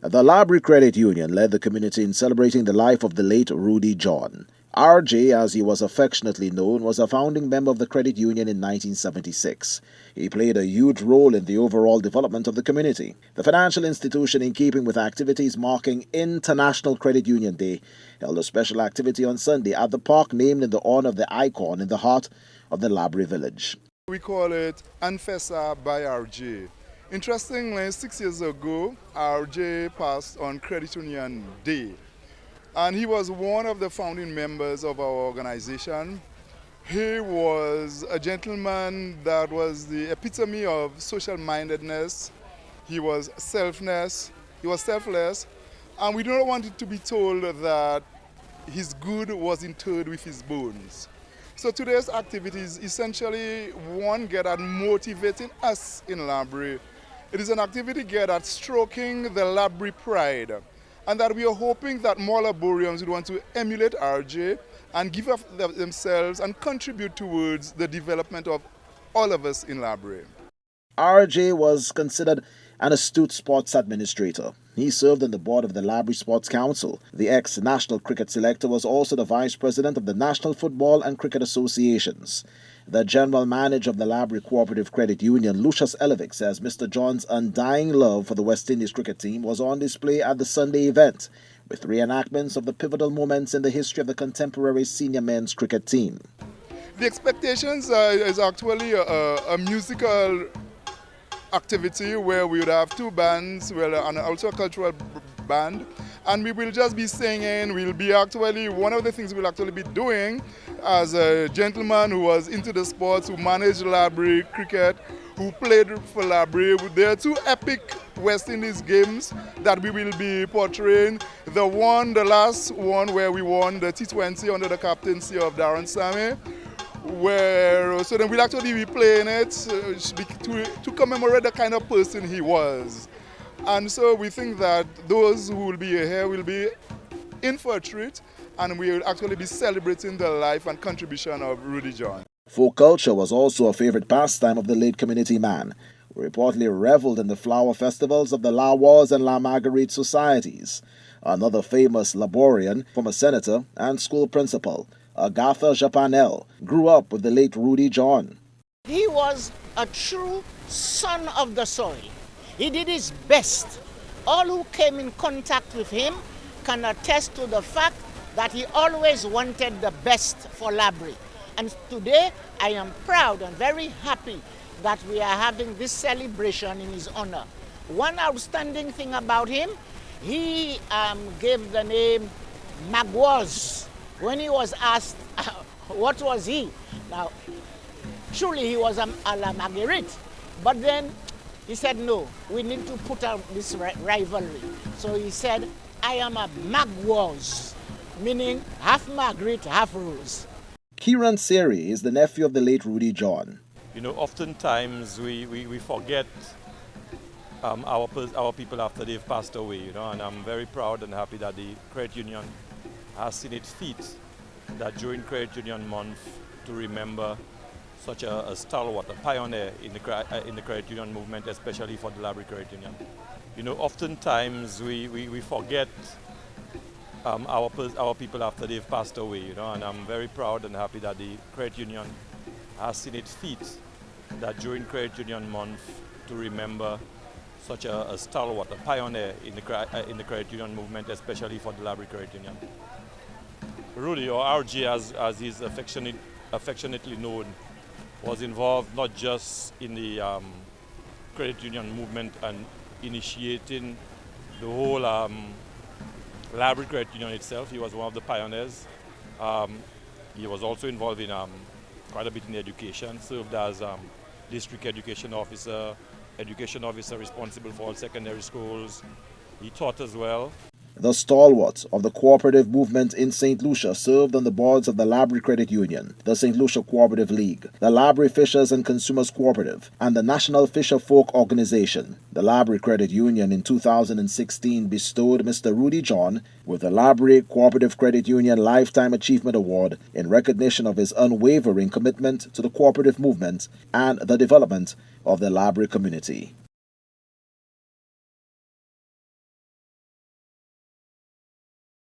The Laborie Credit Union led the community in celebrating the life of the late Rudy John. RJ, as he was affectionately known, was a founding member of the credit union in 1976. He played a huge role in the overall development of the community. The financial institution, in keeping with activities marking International Credit Union Day, held a special activity on Sunday at the park named in the honor of the icon in the heart of the Laborie village. We call it Anfessa by RJ. Interestingly, 6 years ago, RJ passed on Credit Union Day. And he was one of the founding members of our organization. He was a gentleman that was the epitome of social mindedness. He was selfless, and we don't want it to be told that his good was interred with his bones. So today's activities essentially one geared at motivating us in Laborie. It is an activity geared at stroking the Laborie pride, and that we are hoping that more Laborians would want to emulate RJ and give up themselves and contribute towards the development of all of us in Laborie. RJ was considered an astute sports administrator. He served on the board of the Laborie Sports Council. The ex-national cricket selector was also the vice president of the National Football and Cricket Associations. The general manager of the Laborie Co-operative Credit Union, Lucius Elevic, says Mr. John's undying love for the West Indies cricket team was on display at the Sunday event, with reenactments of the pivotal moments in the history of the contemporary senior men's cricket team. The expectations is actually a musical activity where we would have two bands, and also a cultural band, and we will just be singing. One of the things we'll actually be doing as a gentleman who was into the sports, who managed Laborie cricket, who played for Laborie. There are two epic West Indies games that we will be portraying. The last one where we won the T20 under the captaincy of Darren Sammy, so then we'll actually be playing it to commemorate the kind of person he was. And so we think that those who will be here will be in for a treat, and we will actually be celebrating the life and contribution of Rudy John. Folk culture was also a favorite pastime of the late community man, who reportedly reveled in the flower festivals of the La Wars and La Marguerite societies. Another famous Laborian, former senator and school principal, Agatha Japanel, grew up with the late Rudy John. He was a true son of the soil. He did his best. All who came in contact with him can attest to the fact that he always wanted the best for Laborie. And today I am proud and very happy that we are having this celebration in his honor. One outstanding thing about him, he gave the name Magwas. When he was asked what was he, now truly he was a La Marguerite, but then he said no, we need to put out this rivalry. So he said, I am a Magwas, meaning half Marguerite, half Rose. Kiran Seri is the nephew of the late Rudy John. You know, oftentimes we forget our people after they've passed away, and I'm very proud and happy that the credit union has seen it fit that during Credit Union Month to remember such a stalwart, a pioneer in the credit union movement, especially for the Laborie Credit Union. You know, oftentimes we forget our people after they've passed away, and I'm very proud and happy that the credit union has seen it fit that during Credit Union Month to remember such a stalwart, a pioneer in the credit union movement, especially for the Laborie Credit Union. Rudy, or RJ as he's affectionately known, was involved not just in the credit union movement and initiating the whole Laborie Credit Union itself. He was one of the pioneers. He was also involved in quite a bit in education, served as district education officer responsible for all secondary schools. He taught as well. The stalwart of the cooperative movement in Saint Lucia served on the boards of the Laborie Credit Union, the Saint Lucia Cooperative League, the Laborie Fishers and Consumers Cooperative, and the National Fisher Folk Organization. The Laborie Credit Union in 2016 bestowed Mr. Rudy John with the Laborie Cooperative Credit Union Lifetime Achievement Award in recognition of his unwavering commitment to the cooperative movement and the development of the Laborie community.